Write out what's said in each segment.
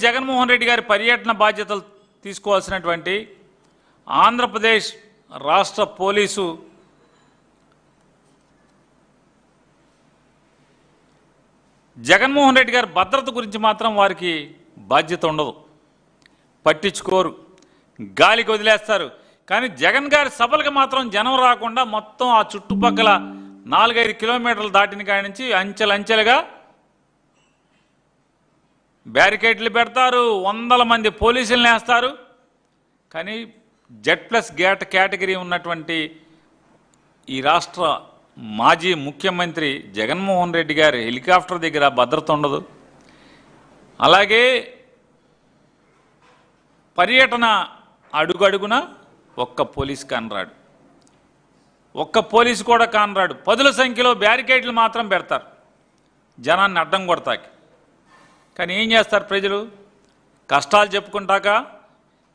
జగన్మోహన్ రెడ్డి గారి పర్యటన బాధ్యతలు తీసుకోవాల్సినటువంటి ఆంధ్రప్రదేశ్ రాష్ట్ర పోలీసు జగన్మోహన్ రెడ్డి గారి భద్రత గురించి మాత్రం వారికి బాధ్యత ఉండదు, పట్టించుకోరు, గాలికి వదిలేస్తారు. కానీ జగన్ గారి సభలకు మాత్రం జనం రాకుండా మొత్తం ఆ చుట్టుపక్కల 4-5 కిలోమీటర్లు దాటిన కాడి నుంచి అంచెలంచెలుగా బ్యారికేడ్లు పెడతారు, 100 మంది పోలీసులను వేస్తారు. కానీ Z+ కేటగిరీ ఉన్నటువంటి ఈ రాష్ట్ర మాజీ ముఖ్యమంత్రి జగన్మోహన్ రెడ్డి గారి హెలికాప్టర్ దగ్గర భద్రత ఉండదు. అలాగే పర్యటన అడుగడుగున ఒక్క పోలీసు కానరాడు, ఒక్క పోలీసు కూడా కానరాడు. 10ల సంఖ్యలో బ్యారికేడ్లు మాత్రం పెడతారు జనాన్ని అడ్డం కొడతాకి. కానీ ఏం చేస్తారు ప్రజలు? కష్టాలు చెప్పుకుంటాక,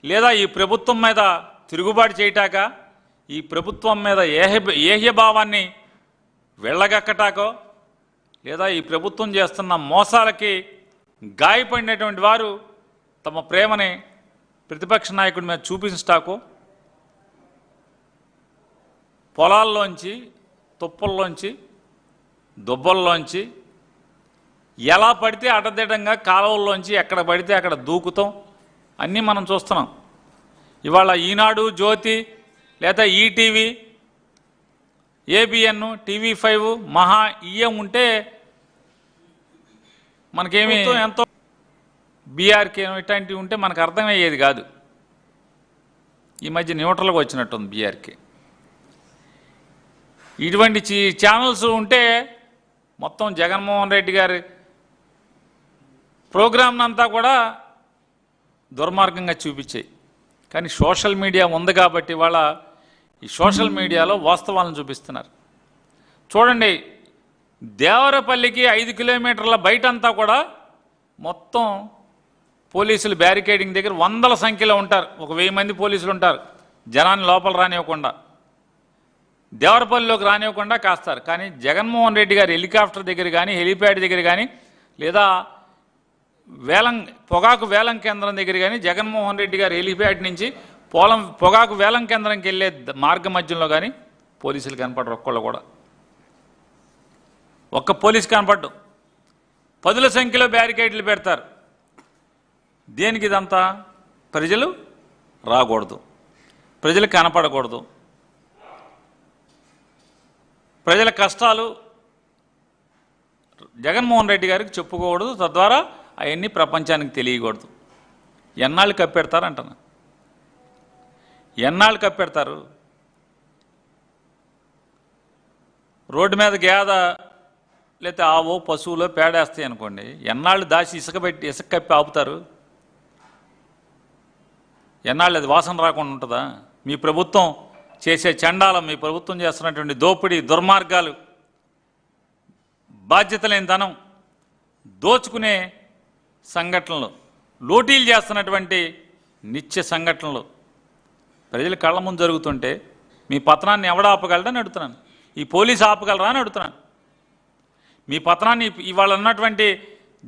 లేదా ఈ ప్రభుత్వం మీద తిరుగుబాటు చేయటాక, ఈ ప్రభుత్వం మీద ఏహ్యభావాన్ని వెళ్ళగక్కటాకో, లేదా ఈ ప్రభుత్వం చేస్తున్న మోసాలకి గాయపడినటువంటి వారు తమ ప్రేమని ప్రతిపక్ష నాయకుడి మీద చూపించటాకో, పొలాల్లోంచి, తుప్పల్లోంచి, దుబ్బల్లోంచి ఎలా పడితే అడ్డదిడ్డంగా కాలువల్లోంచి ఎక్కడ పడితే అక్కడ దూకుతాం అన్నీ మనం చూస్తున్నాం. ఇవాళ ఈనాడు, జ్యోతి, లేదా ఈటీవీ, ABN, TV5, మహా ఇయ్యం ఉంటే మనకేమి ఎంతో BRK ఇట్లాంటివి ఉంటే మనకు అర్థమయ్యేది కాదు. ఈ మధ్య న్యూట్రల్గా వచ్చినట్టుంది BRK. ఇటువంటి ఛానల్స్ ఉంటే మొత్తం జగన్మోహన్ రెడ్డి గారి ప్రోగ్రామ్ అంతా కూడా దుర్మార్గంగా చూపించాయి. కానీ సోషల్ మీడియా ఉంది కాబట్టి వాళ్ళ ఈ సోషల్ మీడియాలో వాస్తవాలను చూపిస్తున్నారు. చూడండి, దేవరపల్లికి 5 కిలోమీటర్ల బయటంతా కూడా మొత్తం పోలీసులు బ్యారికేడింగ్ దగ్గర 100ల సంఖ్యలో ఉంటారు. 1000 మంది పోలీసులు ఉంటారు, జనాన్ని లోపల రానివ్వకుండా, దేవరపల్లిలోకి రానివ్వకుండా కాస్తారు. కానీ జగన్మోహన్ రెడ్డి గారి హెలికాప్టర్ దగ్గర కానీ, హెలిప్యాడ్ దగ్గర కానీ, లేదా పొగాకు వేలం కేంద్రం దగ్గర కానీ, జగన్మోహన్ రెడ్డి గారి హెలిప్యాడ్ నుంచి పొగాకు వేలం కేంద్రంకి వెళ్ళే మార్గ మధ్యంలో కానీ పోలీసులు కనపడరు. ఒక్కళ్ళు కూడా, ఒక్క పోలీసు కనపడ్డు. 10ల సంఖ్యలో బ్యారికేడ్లు పెడతారు. దేనికి ఇదంతా? ప్రజలు రాకూడదు, ప్రజలు కనపడకూడదు, ప్రజల కష్టాలు జగన్మోహన్ రెడ్డి గారికి చెప్పుకోకూడదు, తద్వారా అవన్నీ ప్రపంచానికి తెలియకూడదు. ఎన్నాళ్ళు కప్పెడతారు అంటున్నా, ఎన్నాళ్ళు కప్పెడతారు? రోడ్డు మీద గేద లేకపోతే ఆవో పశువులో పేడేస్తాయి అనుకోండి, ఎన్నాళ్ళు దాచి ఇసుక కప్పి ఆపుతారు? ఎన్నాళ్ళు అది వాసన రాకుండా ఉంటుందా? మీ ప్రభుత్వం చేసే చండాలం, మీ ప్రభుత్వం చేస్తున్నటువంటి దోపిడీ, దుర్మార్గాలు, బాధ్యత లేని ధనం, దోచుకునే సంఘటనలు, లూటీలు చేస్తున్నటువంటి నిత్య సంఘటనలు ప్రజల కళ్ళ ముందు జరుగుతుంటే మీ పతనాన్ని ఎవడా ఆపగలడని అడుగుతున్నాను. ఈ పోలీసు ఆపగలరా అని అడుగుతున్నాను. మీ పతనాన్ని ఇవాళ ఉన్నటువంటి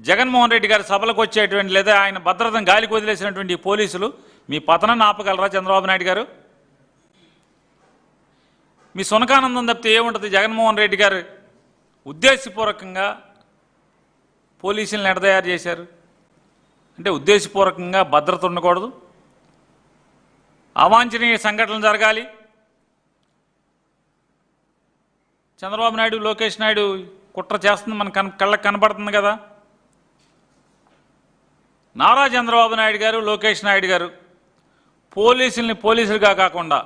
జగన్మోహన్ రెడ్డి గారి సభలకు వచ్చేటువంటి, లేదా ఆయన భద్రతను గాలికి వదిలేసినటువంటి పోలీసులు మీ పతనాన్ని ఆపగలరా చంద్రబాబు నాయుడు గారు? మీ సునకానందం తప్పితే ఏముంటుంది? జగన్మోహన్ రెడ్డి గారు ఉద్దేశపూర్వకంగా పోలీసులను ఎడ తయారు చేశారు అంటే, ఉద్దేశపూర్వకంగా భద్రత ఉండకూడదు, అవాంఛనీయ సంఘటనలు జరగాలి. చంద్రబాబు నాయుడు, లోకేష్ నాయుడు కుట్ర చేస్తుంది, మన కళ్ళకు కనపడుతుంది కదా. నారా చంద్రబాబు నాయుడు గారు, లోకేష్ నాయుడు గారు పోలీసుల్ని పోలీసులుగా కాకుండా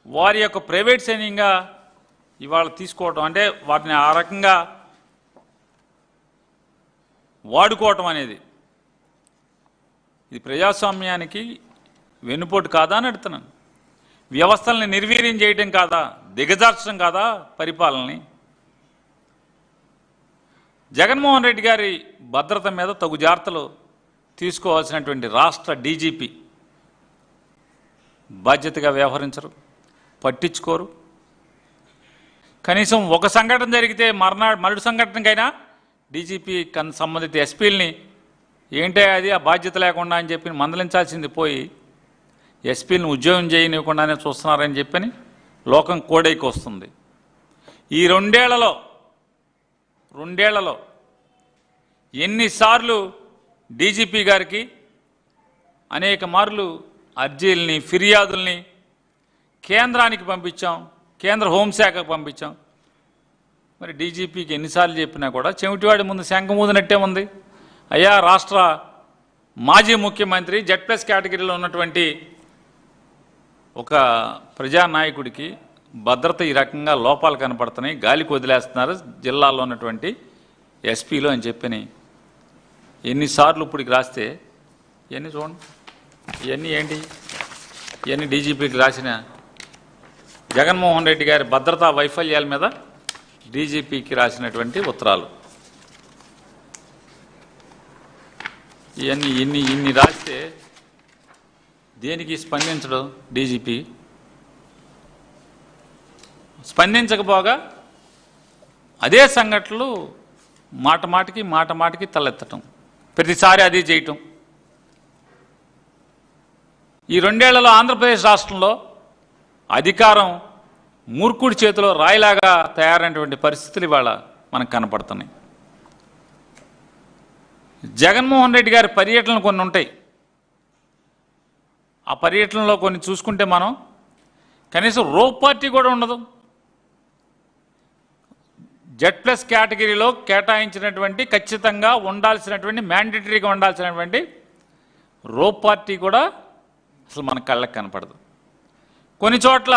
వారి యొక్క ప్రైవేట్ సైన్యంగా ఇవాళ తీసుకోవటం, అంటే వాటిని ఆ రకంగా వాడుకోవటం అనేది, ఇది ప్రజాస్వామ్యానికి వెన్నుపోటు కాదా అని అడుగుతున్నాను. వ్యవస్థల్ని నిర్వీర్యం చేయటం కాదా, దిగజార్చడం కాదా పరిపాలనని? జగన్మోహన్ రెడ్డి గారి భద్రత మీద తగు జాగ్రత్తలు తీసుకోవాల్సినటువంటి రాష్ట్ర డీజీపీ బాధ్యతగా వ్యవహరించరు, పట్టించుకోరు. కనీసం ఒక సంఘటన జరిగితే మరుడు సంఘటనకైనా డీజీపీ సంబంధిత ఎస్పీలని ఏంటే అది ఆ బాధ్యత లేకుండా అని చెప్పి మందలించాల్సింది పోయి ఎస్పీలను ఉద్యోగం చేయనివ్వకుండానే చూస్తున్నారని చెప్పని లోకం కోడైకి వస్తుంది. ఈ రెండేళ్లలో ఎన్నిసార్లు డీజీపీ గారికి అనేక మార్లు అర్జీలని ఫిర్యాదుల్ని కేంద్రానికి పంపించాం, కేంద్ర హోంశాఖకు పంపించాం. మరి డీజీపీకి ఎన్నిసార్లు చెప్పినా కూడా చెవిటివాడి ముందు శంఖమూదినట్టే ఉంది. అయ్యా, రాష్ట్ర మాజీ ముఖ్యమంత్రి జెడ్+ కేటగిరీలో ఉన్నటువంటి ఒక ప్రజానాయకుడికి భద్రత ఈ రకంగా లోపాలు కనపడుతున్నాయి, గాలికి వదిలేస్తున్నారు జిల్లాలో ఉన్నటువంటి ఎస్పీలు అని చెప్పని ఎన్నిసార్లు ఇప్పటికి రాస్తే ఇవన్నీ చూడండి. ఇవన్నీ ఏంటి? ఇవన్నీ డీజీపీకి రాసిన జగన్మోహన్ రెడ్డి గారి భద్రతా వైఫల్యాల మీద డీజీపీకి రాసినటువంటి ఉత్తరాలు. ఇవన్నీ ఇన్ని రాస్తే దేనికి స్పందించడం డీజీపీ? స్పందించకపోగా అదే సంఘటనలు మాట మాటికి తలెత్తటం, ప్రతిసారి అదే చేయటం. ఈ రెండేళ్లలో ఆంధ్రప్రదేశ్ రాష్ట్రంలో అధికారం మూర్ఖుడి చేతిలో రాయిలాగా తయారైనటువంటి పరిస్థితులు ఇవాళ మనకు కనపడుతున్నాయి. జగన్మోహన్ రెడ్డి గారి పర్యటనలు కొన్ని ఉంటాయి. ఆ పర్యటనలో కొన్ని చూసుకుంటే మనం కనీసం రోప్ పార్టీ కూడా ఉండదు. జెడ్+ కేటగిరీలో కేటాయించినటువంటి ఖచ్చితంగా ఉండాల్సినటువంటి మ్యాండేటరీగా ఉండాల్సినటువంటి రోప్ పార్టీ కూడా అసలు మన కళ్ళకి కనపడదు. కొన్ని చోట్ల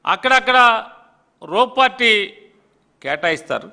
అక్కడక్కడ రోప్ పార్టీ కేటాయిస్తారు.